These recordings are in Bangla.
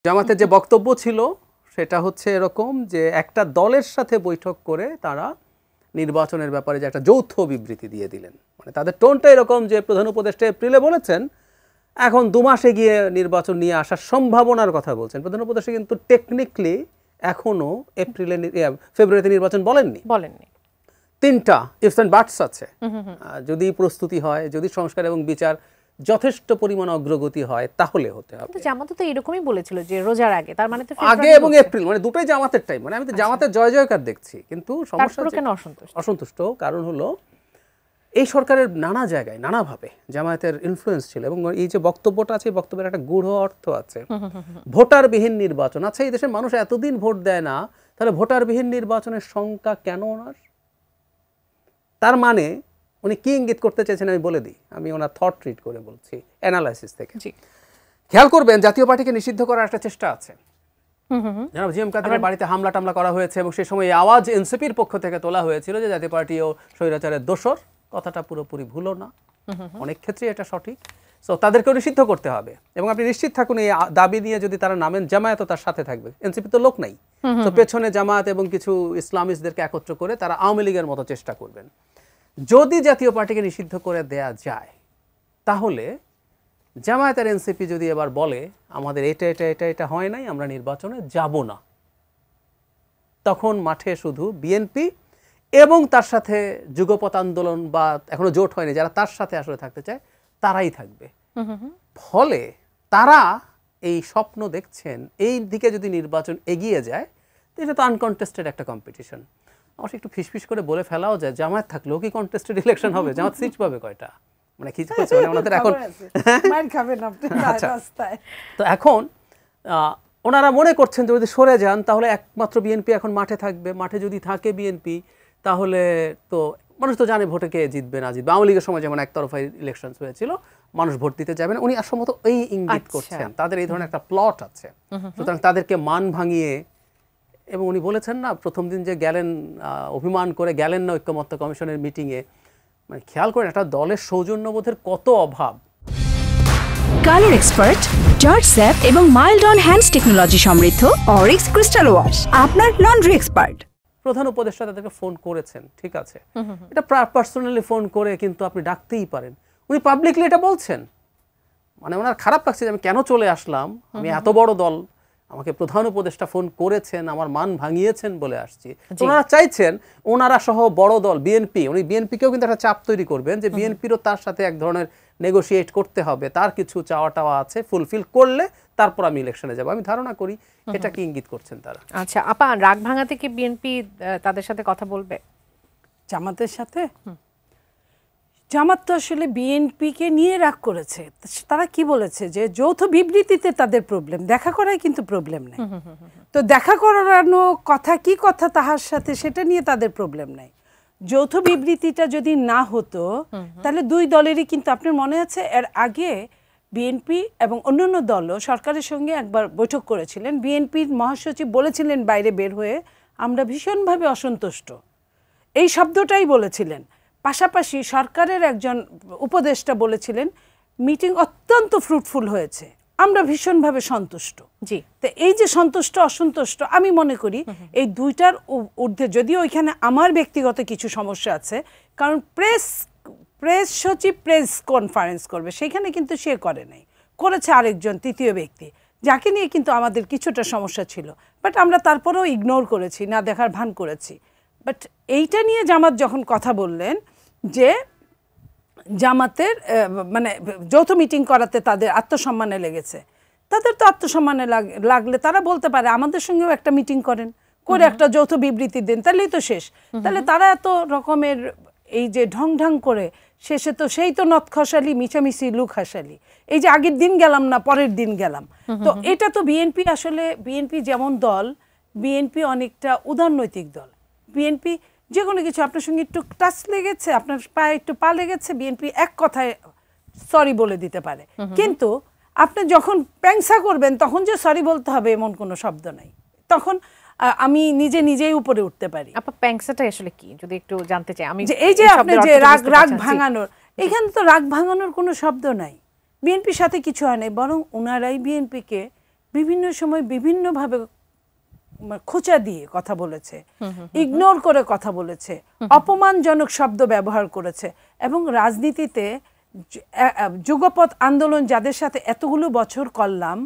জামাতের যে বক্তব্য ছিল সেটা হচ্ছে এরকম যে একটা দলের সাথে বৈঠক করে তারা নির্বাচনের ব্যাপারে যে একটা যৌথ বিবৃতি দিয়ে দিলেন, মানে তাদের টোনটা এরকম যে প্রধান উপদেষ্টা এপ্রিলে বলেছেন এখন 2 মাসে গিয়ে নির্বাচন নিয়ে আসার সম্ভাবনার কথা বলছেন। প্রধান উপদেষ্টা কিন্তু টেকনিক্যালি এখনো ফেব্রুয়ারিতে নির্বাচন বলেননি। 3টা ইফস এন্ড বাটস আছে। যদি প্রস্তুতি হয়, যদি সংস্কার এবং বিচার যথেষ্ট পরিমাণ অগ্রগতি হয় তাহলে হতে হবে। কিন্তু জামাত তো এরকমই বলেছিল যে রোজার আগে, তার মানে তো আগে এবং এপ্রিল, মানে দুটোই জামাতের টাইম। মানে আমি তো জামাতের জয় জয়কার দেখছি, কিন্তু সমস্যা কেন অসন্তুষ্ট কারণ হলো এই সরকারের নানা জায়গায় নানাভাবে জামায়াতের ইনফ্লুয়েন্স ছিল এবং এই যে বক্তব্যটা আছে, বক্তব্যের একটা গূঢ় অর্থ আছে। ভোটারবিহীন নির্বাচন, আচ্ছা এই দেশের মানুষ এতদিন ভোট দেয় না, তাহলে ভোটারবিহীন নির্বাচনের সংখ্যা কেন ওনার? তার মানে উনি কি ইঙ্গিত করতে চাইছেন আমি বলে দিই, আমি ওনার থট রিড করে বলছি অ্যানালাইসিস থেকে। খেয়াল করবেন জাতীয় পার্টিকে নিষিদ্ধ করার একটা চেষ্টা আছে। জনাব জিএম কাদেরের বাড়িতে হামলা টামলা করা হয়েছে এবং সেই সময় এই আওয়াজ এনসিপির পক্ষ থেকে তোলা হয়েছিল যে জাতীয় পার্টিও স্বৈরাচারের দোসর। কথাটা পুরোপুরি ভুলও না, অনেক ক্ষেত্রে এটা সঠিক। সো তাদেরকেও নিষিদ্ধ করতে হবে এবং আপনি নিশ্চিত থাকুন এই দাবি নিয়ে যদি তারা নামেন, জামায়াতও তার সাথে থাকবে। এনসিপি তো লোক নাই, তো পেছনে জামায়াত এবং কিছু ইসলামিস্টদেরকে একত্র করে তারা আওয়ামী লীগের মতো চেষ্টা করবেন। যদি জাতীয় পার্টিকে নিষিদ্ধ করে দেয়া যায় তাহলে জামায়াত আর এনসিপি যদি এবার বলে আমাদের এটা এটা এটা এটা হয় নাই, আমরা নির্বাচনে যাব না, তখন মাঠে শুধু বিএনপি এবং তার সাথে যুগপৎ আন্দোলন বা এখনো জোট হয়নি যারা তার সাথে আসলে থাকতে চায় তারাই থাকবে। ফলে তারা এই স্বপ্ন দেখছেন এই দিকে যদি নির্বাচন এগিয়ে যায় তো এটা তো আনকনটেস্টেড একটা কম্পিটিশন। আমার একটু ফিসফিস করে বলে ফেলাও যায় জামায়াত থাকলেও কি কন্টেস্টেড ইলেকশন হবে? জামায়াত সিট পাবে কয়টা? মানে কিছু হচ্ছে মানে ওনাদের এখন তো এখন ওনারা মনে করছেন যদি সরে যান তাহলে একমাত্র বিএনপি এখন মাঠে থাকবে। মাঠে যদি থাকে বিএনপি তাহলে তো মানুষ তো জানে ভোটে কে জিতবে না জিতবে। আওয়ামী লীগের সময় যেমন একতরফা ইলেকশন হয়েছিল, মানুষ ভোট দিতে যাবে না, উনি আসলে এই ইঙ্গিত করছেন। তাদের এই ধরনের একটা প্লট আছে, সুতরাং তাদেরকে মান ভাঙিয়ে। এবং উনি বলেছেন না প্রথম দিন যে গেলেন, অভিমান করে গেলেন না ঐক্যমত্য কমিশনের মিটিংয়ে, মানে খেয়াল করেন একটা দলের সৌজন্যবোধের কত অভাব। কালার এক্সপার্ট, জর্জ স্যাপ এবং মাইল্ড অন হ্যান্ডস টেকনোলজি সমৃদ্ধ অরিক্স ক্রিস্টাল ওয়াশ আপনার লন্ড্রি এক্সপার্ট। প্রধান উপদেষ্টা তাদেরকে ফোন করেছেন, ঠিক আছে, এটা পার্সোনালি ফোন করে কিন্তু আপনি ডাকতেই পারেন। উনি পাবলিকলি এটা বলছেন, মানে ওনার খারাপ লাগছে যে আমি কেন চলে আসলাম, আমি এত বড় দল, আমাকে প্রধান উপদেষ্টা ফোন করেছেন, আমার মান ভাঙিয়েছেন বলে আসছি। ওনারা চাইছেন ওনারা সহ বড় দল বিএনপি, উনি বিএনপিকেও কিন্তু একটা চাপ তৈরি করবেন যে বিএনপিরও তার সাথে এক ধরনের নেগোশিয়েট করতে হবে, তার কিছু চাওয়া টাওয়া আছে, ফুলফিল করলে তারপর আমি ইলেকশনে যাব। আমি ধারণা করি এটা কি ইঙ্গিত করছেন তারা। আচ্ছা আপা, রাগ ভাঙাতে কি বিএনপি তাদের সাথে কথা বলবে জামাতের সাথে? জামাত তো আসলে বিএনপিকে নিয়ে রাগ করেছে। তারা কি বলেছে যে যৌথ বিবৃতিতে তাদের প্রবলেম, দেখা করাই কিন্তু প্রবলেম নেই। তো দেখা করানো কথা কি কথা তাহার সাথে, সেটা নিয়ে তাদের প্রবলেম নাই। যৌথ বিবৃতিটা যদি না হতো তাহলে দুই দলেরই কিন্তু, আপনার মনে আছে এর আগে বিএনপি এবং অন্যান্য দলও সরকারের সঙ্গে একবার বৈঠক করেছিলেন। বিএনপির মহাসচিব বলেছিলেন বাইরে বের হয়ে, আমরা ভীষণভাবে অসন্তুষ্ট, এই শব্দটাই বলেছিলেন। পাশাপাশি সরকারের একজন উপদেষ্টা বলেছিলেন মিটিং অত্যন্ত ফ্রুটফুল হয়েছে, আমরা ভীষণভাবে সন্তুষ্ট। জি, তো এই যে সন্তুষ্ট অসন্তুষ্ট, আমি মনে করি এই দুইটার ঊর্ধ্বে, যদিও ওইখানে আমার ব্যক্তিগত কিছু সমস্যা আছে, কারণ প্রেস সচিব প্রেস কনফারেন্স করবে, সেখানে কিন্তু সে করে নাই, করেছে আরেকজন তৃতীয় ব্যক্তি, যাকে নিয়ে কিন্তু আমাদের কিছুটা সমস্যা ছিল, বাট আমরা তারপরেও ইগনোর করেছি, না দেখার ভান করেছি। বাট এইটা নিয়ে জামাত যখন কথা বললেন যে জামাতের মানে যৌথ মিটিং করাতে তাদের আত্মসম্মানে লেগেছে, তাদের তো আত্মসম্মানে লাগলে তারা বলতে পারে আমাদের সঙ্গেও একটা মিটিং করেন, করে একটা যৌথ বিবৃতি দেন, তাহলেই তো শেষ। তাহলে তারা এত রকমের এই যে ঢং ঢং করে শেষে তো সেই তো নথ খসালি মিছামিছি লুক হাসালি, এই যে আগের দিন গেলাম না পরের দিন গেলাম। তো এটা তো বিএনপি, আসলে বিএনপি যেমন দল, বিএনপি অনেকটা উদারনৈতিক দল। বিএনপি যে কোনো কিছু, আপনার সঙ্গে একটু টাচ লেগেছে, আপনার পায়ে একটু পা লেগেছে, বিএনপি এক কথায় সরি বলে দিতে পারে। কিন্তু আপনি যখন প্যাংসা করবেন তখন যে সরি বলতে হবে এমন কোনো শব্দ নাই, তখন আমি নিজেই উপরে উঠতে পারি। আপা প্যাংসাটা আসলে কি যদি একটু জানতে চাই আমি। এই যে আপনি যে রাগ ভাঙানোর, এখানে তো রাগ ভাঙানোর কোনো শব্দ নাই, বিএনপির সাথে কিছু হয় নাই, বরং ওনারাই বিএনপিকে বিভিন্ন সময় বিভিন্নভাবে খোঁচা দিয়ে কথা বলেছে, ইগনোর করে কথা বলেছে, অপমানজনক শব্দ ব্যবহার করেছে। এবং রাজনীতিতে যুগপৎ আন্দোলন যাদের সাথে এতগুলো বছর করলাম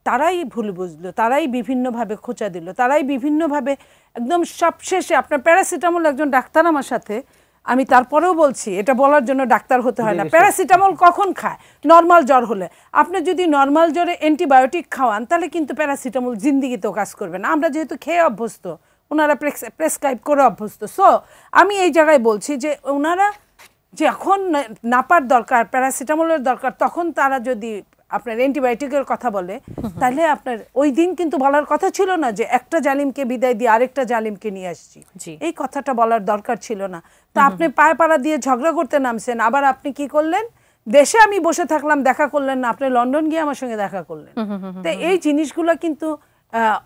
তারাই ভুল বুঝলো, তারাই বিভিন্নভাবে খোঁচা দিল, তারাই বিভিন্নভাবে একদম সবশেষে আপনার প্যারাসিটামল, একজন ডাক্তার আমার সাথে, আমি তারপরেও বলছি এটা বলার জন্য ডাক্তার হতে হয় না, প্যারাসিটামল কখন খায়? নর্মাল জ্বর হলে। আপনি যদি নর্মাল জ্বরে অ্যান্টিবায়োটিক খাওয়ান তাহলে কিন্তু প্যারাসিটামল জিন্দিগিতেও কাজ করবে না। আমরা যেহেতু খেয়ে অভ্যস্ত, ওনারা প্রেসক্রাইব করে অভ্যস্ত। সো আমি এই জায়গায় বলছি যে ওনারা যখন নাপার দরকার, প্যারাসিটামলের দরকার, তখন তারা যদি আপনার অ্যান্টিবায়োটিকের কথা বলে, তাহলে আপনার ওই দিন কিন্তু বলার কথা ছিল না যে একটা জালিমকে বিদায় দিয়ে আরেকটা জালিমকে নিয়ে আসছি, এই কথাটা বলার দরকার ছিল না। তো আপনি পায়ে পাড়া দিয়ে ঝগড়া করতে নামছেন, আবার আপনি কি করলেন? দেশে আমি বসে থাকলাম, দেখা করলেন না, আপনি লন্ডন গিয়ে আমার সঙ্গে দেখা করলেন। তো এই জিনিসগুলো কিন্তু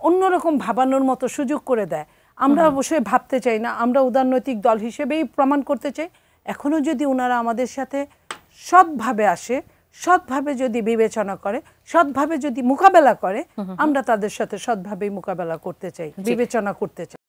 অন্যরকম ভাবানোর মতো সুযোগ করে দেয়। আমরা অবশ্যই ভাবতে চাই না, আমরা উদারনৈতিক দল হিসেবেই প্রমাণ করতে চাই। এখনো যদি ওনারা আমাদের সাথে সৎভাবে আসে, সৎভাবে যদি বিবেচনা করে, সৎভাবে যদি মোকাবেলা করে, আমরা তাদের সাথে সৎভাবেই মোকাবেলা করতে চাই, বিবেচনা করতে চাই।